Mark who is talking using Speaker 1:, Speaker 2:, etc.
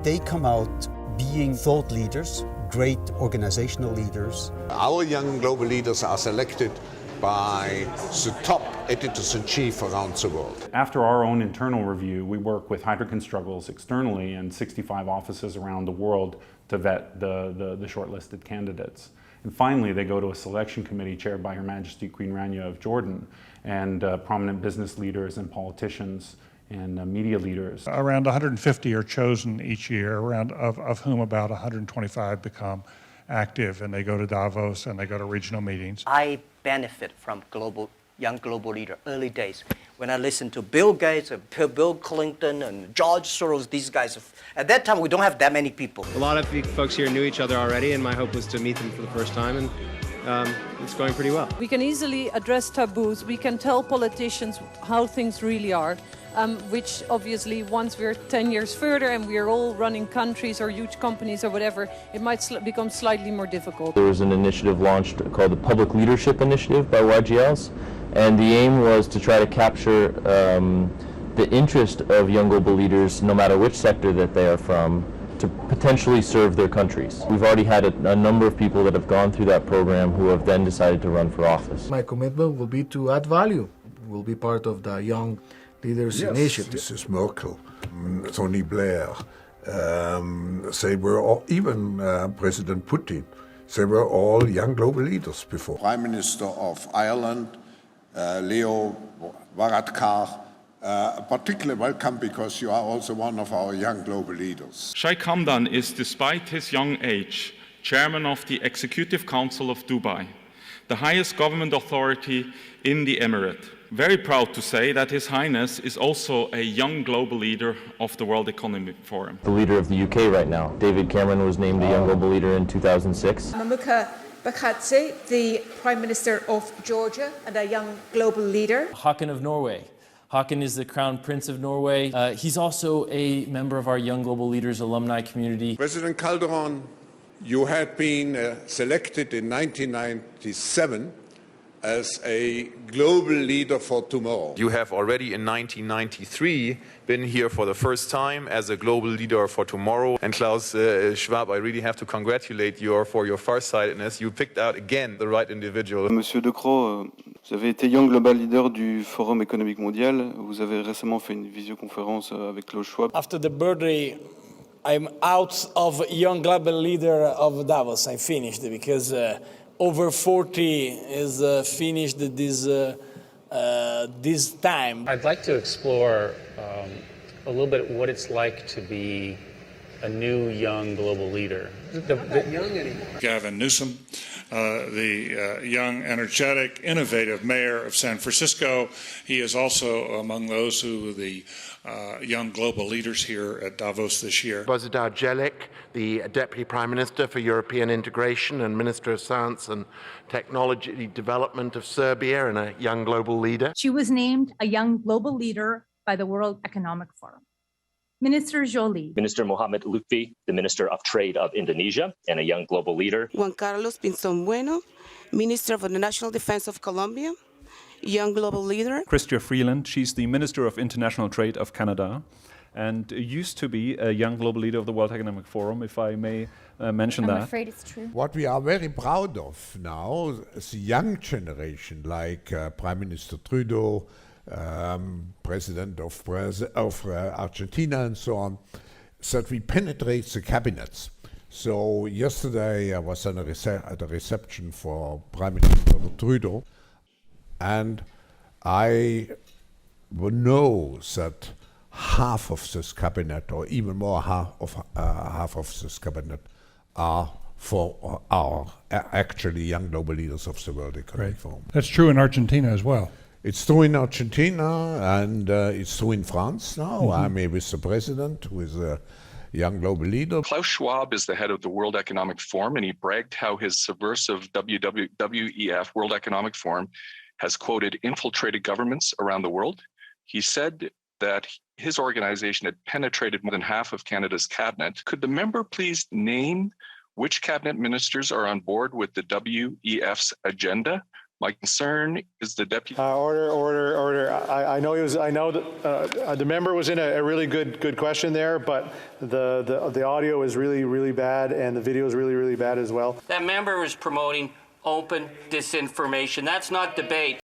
Speaker 1: they come out being thought leaders, great organizational leaders.
Speaker 2: Our young global leaders are selected by the top editors-in-chief around the world.
Speaker 3: After our own internal review, we work with Heidrick & Struggles externally and 65 offices around the world to vet the shortlisted candidates. And finally, they go to a selection committee chaired by Her Majesty Queen Rania of Jordan and prominent business leaders and politicians and media leaders.
Speaker 4: Around 150 are chosen each year, of whom about 125 become active, and they go to Davos and they go to regional meetings.
Speaker 5: I benefit from young global leader early days. When I listened to Bill Gates and Bill Clinton and George Soros, these guys, at that time we don't have that many people.
Speaker 6: A lot of folks here knew each other already, and my hope was to meet them for the first time, and it's going pretty well.
Speaker 7: We can easily address taboos. We can tell politicians how things really are. Which obviously once we're 10 years further and we're all running countries or huge companies or whatever, it might become slightly more difficult.
Speaker 8: There was an initiative launched called the Public Leadership Initiative by YGLs, and the aim was to try to capture the interest of young global leaders, no matter which sector that they are from, to potentially serve their countries. We've already had a number of people that have gone through that program who have then decided to run for office.
Speaker 9: My commitment will be to add value. We'll be part of the Young Leaders Initiative.
Speaker 2: Mrs. Merkel, Tony Blair, they were all, even President Putin, they were all young global leaders before. Prime Minister of Ireland, Leo Varadkar, particularly welcome because you are also one of our young global leaders.
Speaker 10: Sheikh Hamdan is, despite his young age, chairman of the Executive Council of Dubai, the highest government authority in the Emirate. Very proud to say that His Highness is also a young global leader of the World Economic Forum.
Speaker 8: The leader of the UK right now, David Cameron, was named a young global leader in 2006.
Speaker 11: Mamuka Bakadze, the Prime Minister of Georgia and a young global leader.
Speaker 12: Haakon of Norway. Haakon is the Crown Prince of Norway. He's also a member of our Young Global Leaders alumni community.
Speaker 2: President Calderon, you had been selected in 1997 as a global leader for tomorrow.
Speaker 13: You have already in 1993 been here for the first time as a global leader for tomorrow. And Klaus Schwab, I really have to congratulate you for your farsightedness. You picked out again the right individual.
Speaker 14: Monsieur De Croo, vous avez été Young Global Leader du Forum économique mondial. Vous avez récemment fait une visioconférence avec Klaus Schwab.
Speaker 15: After the birthday, I'm out of Young Global Leader of Davos. I finished because over 40 is finished this time.
Speaker 16: I'd like to explore a little bit what it's like to be a new young global leader.
Speaker 4: Not young anymore. Gavin Newsom, the young, energetic, innovative mayor of San Francisco. He is also among those who the young global leaders here at Davos this year.
Speaker 17: Bozidar Jelic, the Deputy Prime Minister for European Integration and Minister of Science and Technology Development of Serbia, and a young global leader.
Speaker 18: She was named a young global leader by the World Economic Forum. Minister Jolie.
Speaker 19: Minister Mohamed Lutfi, the Minister of Trade of Indonesia and a young global leader.
Speaker 20: Juan Carlos Pinzón Bueno, Minister for the National Defense of Colombia, young global leader.
Speaker 7: Chrystia Freeland, she's the Minister of International Trade of Canada and used to be a young global leader of the World Economic Forum, if I may mention that.
Speaker 18: I'm afraid it's true.
Speaker 2: What we are very proud of now is the young generation, like Prime Minister Trudeau, President of Argentina and so on, that we penetrate the cabinets. So yesterday I was at a reception for Prime Minister Trudeau, and I know that half of this cabinet, or even more half of this cabinet, are actually young global leaders of the World Economic Forum.
Speaker 4: That's true in Argentina as well.
Speaker 2: It's true in Argentina, and it's true in France now. I'm with the president, who is a young global leader.
Speaker 3: Klaus Schwab is the head of the World Economic Forum, and he bragged how his subversive WEF, World Economic Forum, has, quoted, infiltrated governments around the world. He said that his organization had penetrated more than half of Canada's cabinet. Could the member please name which cabinet ministers are on board with the WEF's agenda?
Speaker 21: My concern is the deputy.
Speaker 22: Order. I know he was. I know that the member was in a really good question there, but the audio is really bad and the video is really bad as well.
Speaker 23: That member is promoting open disinformation. That's not debate.